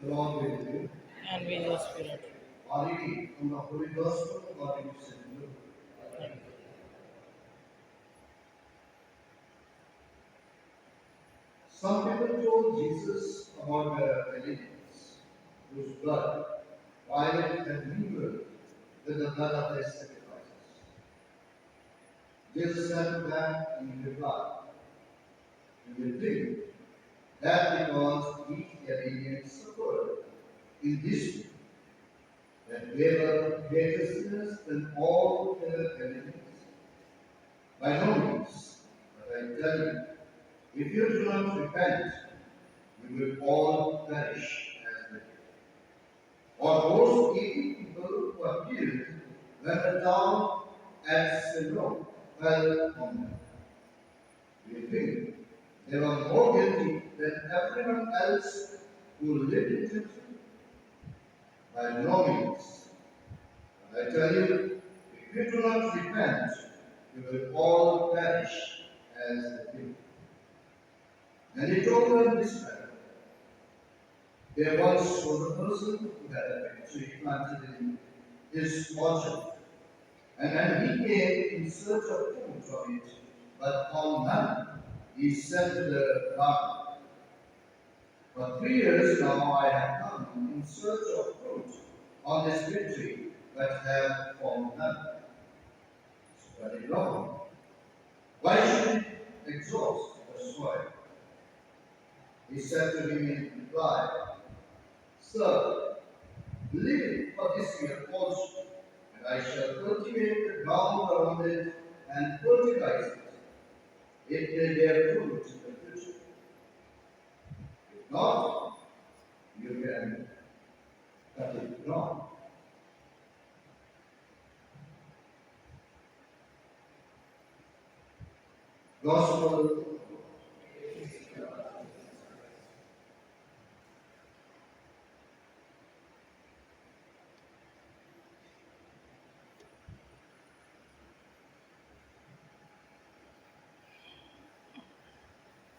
Along with you, and with your spirit. are reading from the Holy Gospel according to St. Luke. Some people told Jesus about the Galileans, whose blood Pilate had mingled with the blood of their sacrifices. Jesus said to them in reply, "You will think that because these Galileans suffered in this way, that they were greater sinners than all the Galileans. By no means, but I tell you, if you do not repent, you will all perish as they did. Or those 80 people who were killed when the town at Siloam fell on them. Do you think they were more guilty than everyone else who lived in Jerusalem? By no means. But I tell you, if you do not repent, you will all perish as the people." And he told them this parable. There once was a person who had a fig tree planted in his orchard. And when he came in search of food from it, but found none, he said to the gardener, "For 3 years now I have come in search of fruit on this fig tree, but have found none. So let it alone. Why should it exhaust the soil?" He said to him in reply, "Sir, leave it for this year also, and I shall cultivate the ground around it and fertilize it. It may bear fruit in the future. If not, you can cut it down." Gospel